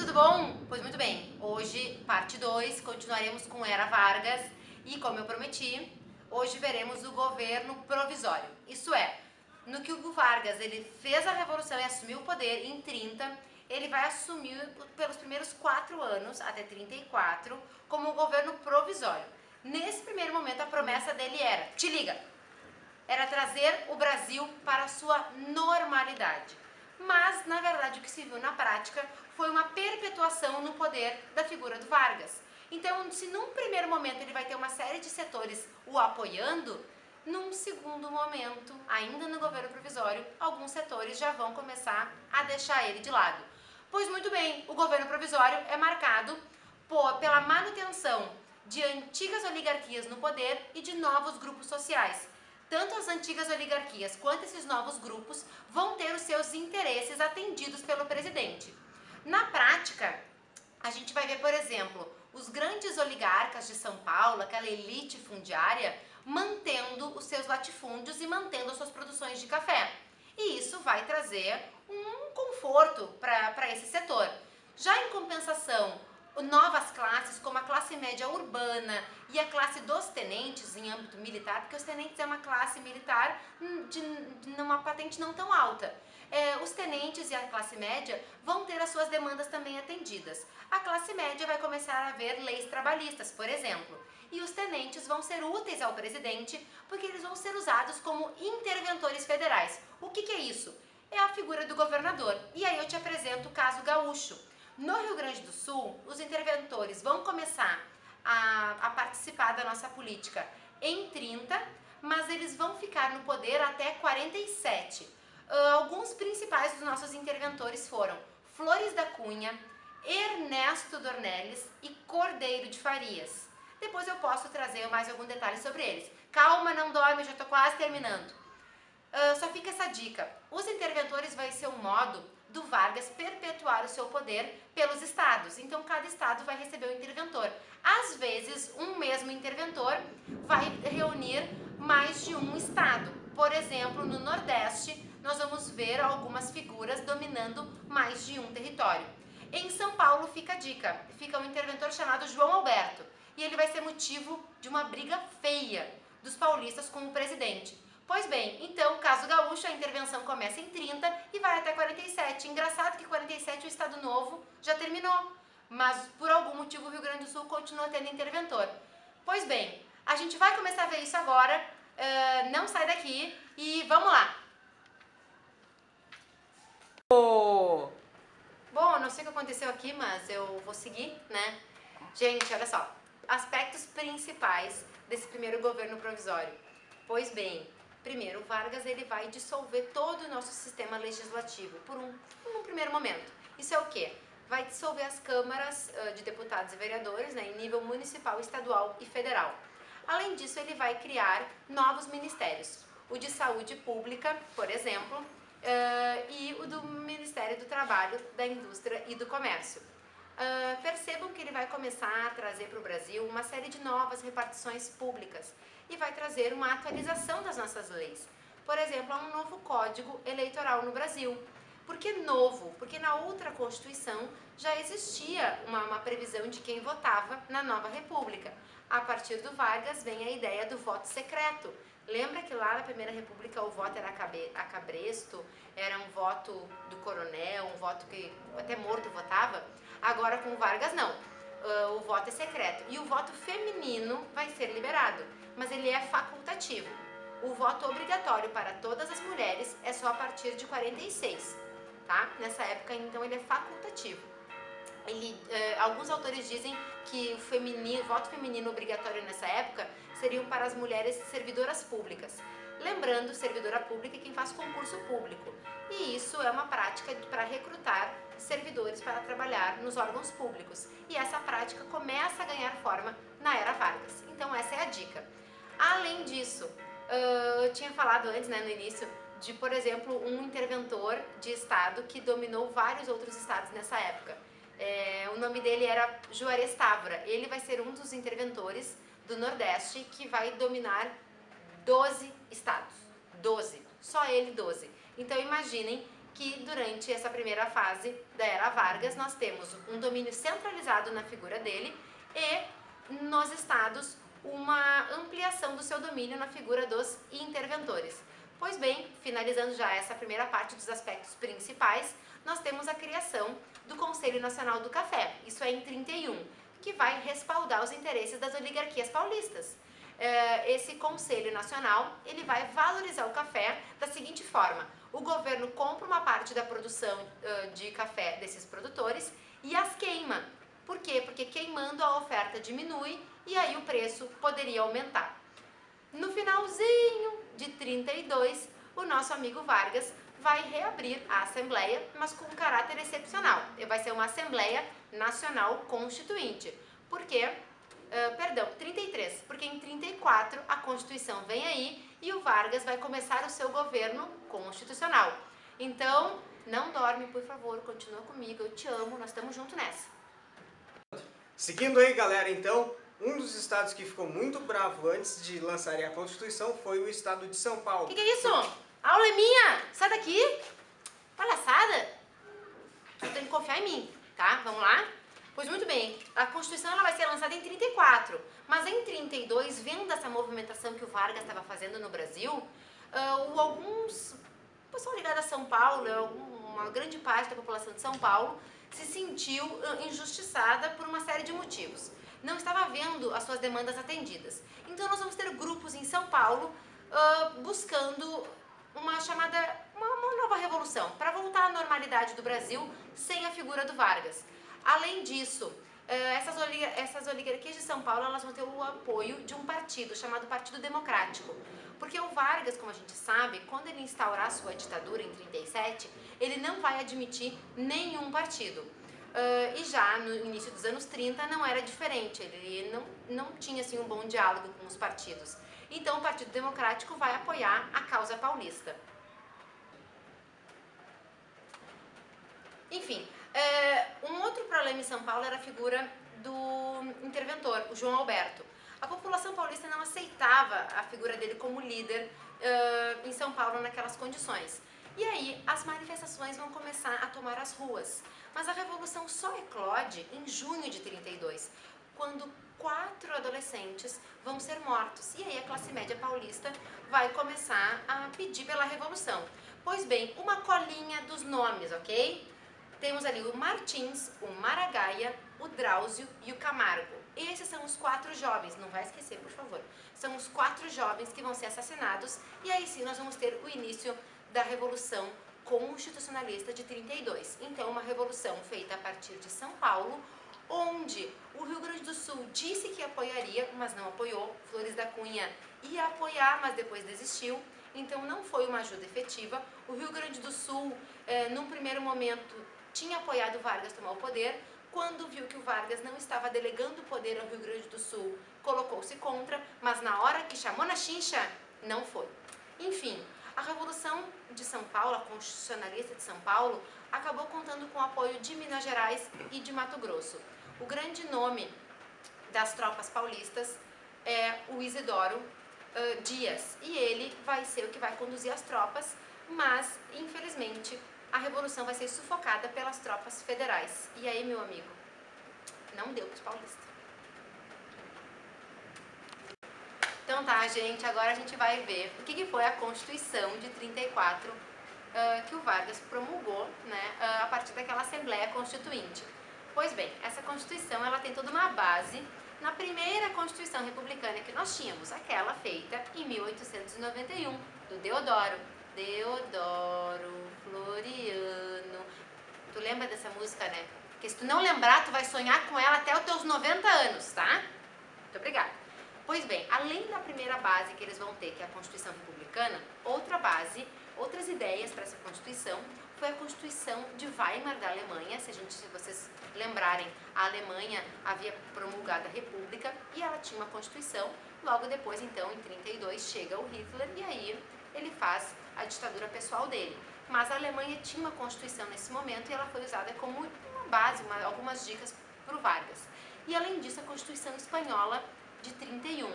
tudo bom? Pois muito bem, hoje, parte 2, continuaremos com Era Vargas e, como eu prometi, hoje veremos o governo provisório. Isso é, no que o Vargas ele fez a revolução e assumiu o poder em 30, ele vai assumir pelos primeiros 4 anos, até 34, como o governo provisório. Nesse primeiro momento, a promessa dele era, te liga, era trazer o Brasil para a sua normalidade. Mas, na verdade, o que se viu na prática foi uma perpetuação no poder da figura do Vargas. Então, se num primeiro momento ele vai ter uma série de setores o apoiando, num segundo momento, ainda no governo provisório, alguns setores já vão começar a deixar ele de lado. Pois muito bem, o governo provisório é marcado pela manutenção de antigas oligarquias no poder e de novos grupos sociais. Tanto as antigas oligarquias quanto esses novos grupos vão ter os seus interesses atendidos pelo presidente. Na prática, a gente vai ver, por exemplo, os grandes oligarcas de São Paulo, aquela elite fundiária, mantendo os seus latifúndios e mantendo as suas produções de café. E isso vai trazer um conforto para esse setor. Já em compensação, novas classes, como a classe média urbana e a classe dos tenentes em âmbito militar, porque os tenentes é uma classe militar de uma patente não tão alta. Os tenentes e a classe média vão ter as suas demandas também atendidas. A classe média vai começar a ver leis trabalhistas, por exemplo, e os tenentes vão ser úteis ao presidente porque eles vão ser usados como interventores federais. O que é isso? É a figura do governador. E aí eu te apresento o caso gaúcho. No Rio Grande do Sul, os interventores vão começar a participar da nossa política em 30, mas eles vão ficar no poder até 47. Alguns principais dos nossos interventores foram Flores da Cunha, Ernesto Dornelles e Cordeiro de Farias. Depois eu posso trazer mais algum detalhe sobre eles. Calma, não dorme, eu já estou quase terminando. Só fica essa dica. Os interventores vai ser um modo do Vargas perpetuar o seu poder pelos estados. Então, cada estado vai receber um interventor. Às vezes, um mesmo interventor vai reunir mais de um estado. Por exemplo, no Nordeste, nós vamos ver algumas figuras dominando mais de um território. Em São Paulo fica a dica. Fica um interventor chamado João Alberto. E ele vai ser motivo de uma briga feia dos paulistas com o presidente. Pois bem, então, caso gaúcho, a intervenção começa em 30 e vai até 47. Engraçado que 47 o Estado Novo já terminou, mas por algum motivo o Rio Grande do Sul continua tendo interventor. Pois bem, a gente vai começar a ver isso agora, não sai daqui e vamos lá! Bom, eu não sei o que aconteceu aqui, mas eu vou seguir, né? Gente, olha só, aspectos principais desse primeiro governo provisório. Pois bem, primeiro, o Vargas ele vai dissolver todo o nosso sistema legislativo por um primeiro momento. Isso é o quê? Vai dissolver as câmaras de deputados e vereadores, né, em nível municipal, estadual e federal. Além disso, ele vai criar novos ministérios. O de saúde pública, por exemplo, e o do Ministério do Trabalho, da Indústria e do Comércio. Percebam que ele vai começar a trazer para o Brasil uma série de novas repartições públicas e vai trazer uma atualização das nossas leis. Por exemplo, há um novo código eleitoral no Brasil. Por que novo? Porque na outra Constituição já existia uma previsão de quem votava na nova República. A partir do Vargas vem a ideia do voto secreto. Lembra que lá na Primeira República o voto era a cabresto, era um voto do coronel, um voto que até morto votava? Agora com o Vargas não, o voto é secreto. E o voto feminino vai ser liberado, mas ele é facultativo. O voto obrigatório para todas as mulheres é só a partir de 46, tá? Nessa época, então, ele é facultativo. Alguns autores dizem que o voto feminino obrigatório nessa época seriam para as mulheres servidoras públicas. Lembrando, servidora pública é quem faz concurso público. E isso é uma prática para recrutar servidores para trabalhar nos órgãos públicos. E essa prática começa a ganhar forma na era Vargas. Então essa é a dica. Além disso, eu tinha falado antes, né, no início, de, por exemplo, um interventor de estado que dominou vários outros estados nessa época. O nome dele era Juarez Távora. Ele vai ser um dos interventores do Nordeste que vai dominar 12 estados. 12. Só ele 12. Então imaginem que durante essa primeira fase da Era Vargas nós temos um domínio centralizado na figura dele e nos estados uma ampliação do seu domínio na figura dos interventores. Pois bem, finalizando já essa primeira parte dos aspectos principais, nós temos a criação do Conselho Nacional do Café, isso é em 31, que vai respaldar os interesses das oligarquias paulistas. Esse Conselho Nacional, ele vai valorizar o café da seguinte forma: o governo compra uma parte da produção de café desses produtores e as queima. Por quê? Porque queimando a oferta diminui e aí o preço poderia aumentar. No finalzinho de 32, o nosso amigo Vargas vai reabrir a Assembleia, mas com um caráter excepcional. Vai ser uma Assembleia Nacional Constituinte. Por quê? 33, porque em 34 a Constituição vem aí e o Vargas vai começar o seu governo constitucional. Então, não dorme, por favor, continua comigo, eu te amo, nós estamos juntos nessa. Seguindo aí, galera, então, um dos estados que ficou muito bravo antes de lançarem a Constituição foi o estado de São Paulo. Que é isso? A aula é minha! Sai daqui! Palhaçada! Tu tem que confiar em mim, tá? Vamos lá? Pois muito bem, a Constituição ela vai ser lançada em 34, mas em 32, vendo essa movimentação que o Vargas estava fazendo no Brasil, o pessoal ligado a São Paulo, uma grande parte da população de São Paulo, se sentiu injustiçada por uma série de motivos. Não estava vendo as suas demandas atendidas. Então nós vamos ter grupos em São Paulo buscando uma nova revolução, para voltar à normalidade do Brasil sem a figura do Vargas. Além disso, essas oligarquias de São Paulo elas vão ter o apoio de um partido chamado Partido Democrático. Porque o Vargas, como a gente sabe, quando ele instaurar a sua ditadura em 37, ele não vai admitir nenhum partido. E já no início dos anos 30 não era diferente, ele não tinha assim, um bom diálogo com os partidos. Então o Partido Democrático vai apoiar a causa paulista. Enfim, um outro problema em São Paulo era a figura do interventor, o João Alberto. A população paulista não aceitava a figura dele como líder em São Paulo naquelas condições. E aí as manifestações vão começar a tomar as ruas. Mas a revolução só eclode em junho de 32, quando 4 adolescentes vão ser mortos. E aí a classe média paulista vai começar a pedir pela revolução. Pois bem, uma colinha dos nomes, ok? Temos ali o Martins, o Maragaia, o Drauzio e o Camargo. Esses são os 4 jovens, não vai esquecer, por favor. São os 4 jovens que vão ser assassinados e aí sim nós vamos ter o início da Revolução Constitucionalista de 32. Então, uma revolução feita a partir de São Paulo, onde o Rio Grande do Sul disse que apoiaria, mas não apoiou. Flores da Cunha ia apoiar, mas depois desistiu. Então, não foi uma ajuda efetiva. O Rio Grande do Sul, num primeiro momento, tinha apoiado Vargas tomar o poder. Quando viu que o Vargas não estava delegando o poder ao Rio Grande do Sul, colocou-se contra, mas na hora que chamou na chincha, não foi. Enfim, a Revolução de São Paulo, a Constitucionalista de São Paulo, acabou contando com o apoio de Minas Gerais e de Mato Grosso. O grande nome das tropas paulistas é o Isidoro Dias, e ele vai ser o que vai conduzir as tropas, mas, infelizmente, a revolução vai ser sufocada pelas tropas federais. E aí, meu amigo, não deu para os paulistas. Então tá, gente, agora a gente vai ver o que foi a Constituição de 34 que o Vargas promulgou, né, a partir daquela Assembleia Constituinte. Pois bem, essa Constituição ela tem toda uma base na primeira Constituição Republicana que nós tínhamos, aquela feita em 1891, do Deodoro Floriano. Tu lembra dessa música, né? Porque se tu não lembrar, tu vai sonhar com ela até os teus 90 anos, tá? Muito obrigada. Pois bem, além da primeira base que eles vão ter, que é a Constituição Republicana, outra base, outras ideias para essa Constituição foi a Constituição de Weimar da Alemanha. Se vocês lembrarem, a Alemanha havia promulgado a República e ela tinha uma Constituição. Logo depois, então, em 32, chega o Hitler e aí ele faz a ditadura pessoal dele. Mas a Alemanha tinha uma Constituição nesse momento e ela foi usada como uma base, algumas dicas para o Vargas. E além disso, a Constituição Espanhola de 31.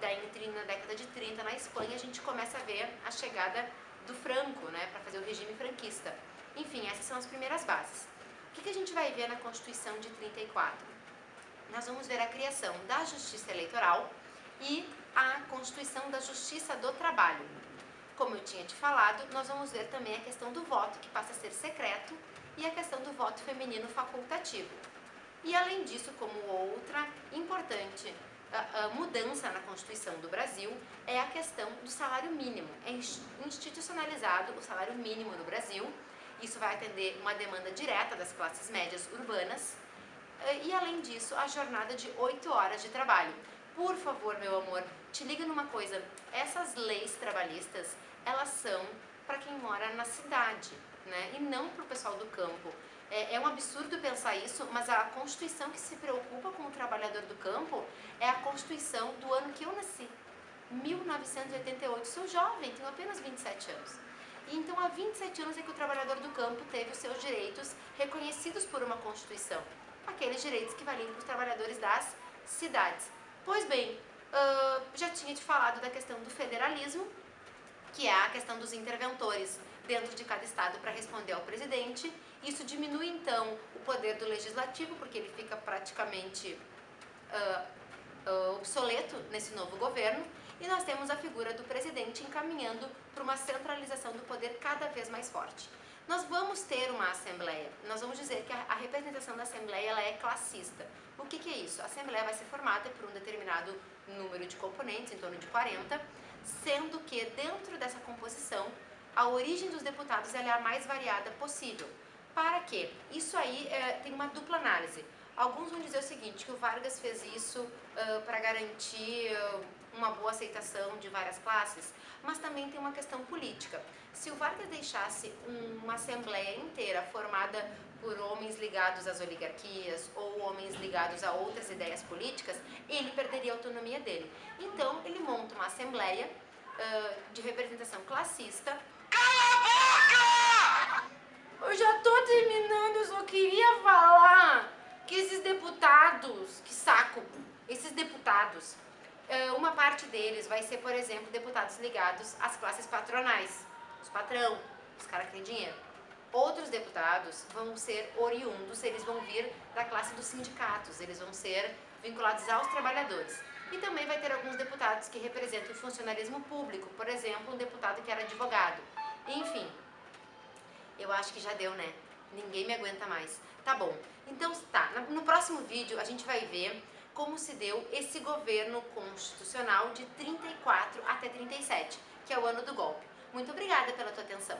Daí, na década de 30, na Espanha, a gente começa a ver a chegada do Franco, né, para fazer o regime franquista. Enfim, essas são as primeiras bases. O que a gente vai ver na Constituição de 34? Nós vamos ver a criação da Justiça Eleitoral e a Constituição da Justiça do Trabalho. Como eu tinha te falado, nós vamos ver também a questão do voto, que passa a ser secreto, e a questão do voto feminino facultativo. E além disso, como outra importante mudança na Constituição do Brasil, é a questão do salário mínimo. É institucionalizado o salário mínimo no Brasil. Isso vai atender uma demanda direta das classes médias urbanas. E além disso, a jornada de 8 horas de trabalho. Por favor, meu amor, te liga numa coisa. Essas leis trabalhistas, elas são para quem mora na cidade, né? E não para o pessoal do campo. É um absurdo pensar isso, mas a Constituição que se preocupa com o trabalhador do campo é a Constituição do ano que eu nasci, 1988. Sou jovem, tenho apenas 27 anos. E então há 27 anos é que o trabalhador do campo teve os seus direitos reconhecidos por uma Constituição. Aqueles direitos que valiam para os trabalhadores das cidades. Pois bem, já tinha te falado da questão do federalismo, que é a questão dos interventores dentro de cada estado para responder ao presidente. Isso diminui então o poder do legislativo, porque ele fica praticamente obsoleto nesse novo governo, e nós temos a figura do presidente encaminhando para uma centralização do poder cada vez mais forte. Nós vamos ter uma assembleia, nós vamos dizer que a representação da assembleia ela é classista. O que é isso? A assembleia vai ser formada por um determinado número de componentes, em torno de 40, sendo que dentro dessa composição a origem dos deputados ela é a mais variada possível. Para quê? Isso aí tem uma dupla análise. Alguns vão dizer o seguinte, que o Vargas fez isso para garantir uma boa aceitação de várias classes, mas também tem uma questão política. Se o Vargas deixasse uma assembleia inteira formada por homens ligados às oligarquias ou homens ligados a outras ideias políticas, ele perderia a autonomia dele. Então, ele monta uma assembleia de representação classista. Cala a boca! Eu já tô terminando, eu só queria falar que esses deputados, que saco, esses deputados, uma parte deles vai ser, por exemplo, deputados ligados às classes patronais, os patrão, os caras que têm dinheiro. Outros deputados vão ser oriundos, eles vão vir da classe dos sindicatos, eles vão ser vinculados aos trabalhadores. E também vai ter alguns deputados que representam o funcionalismo público, por exemplo, um deputado que era advogado. Enfim, eu acho que já deu, né? Ninguém me aguenta mais. Tá bom. Então, tá. No próximo vídeo, a gente vai ver como se deu esse governo constitucional de 34 até 37, que é o ano do golpe. Muito obrigada pela tua atenção.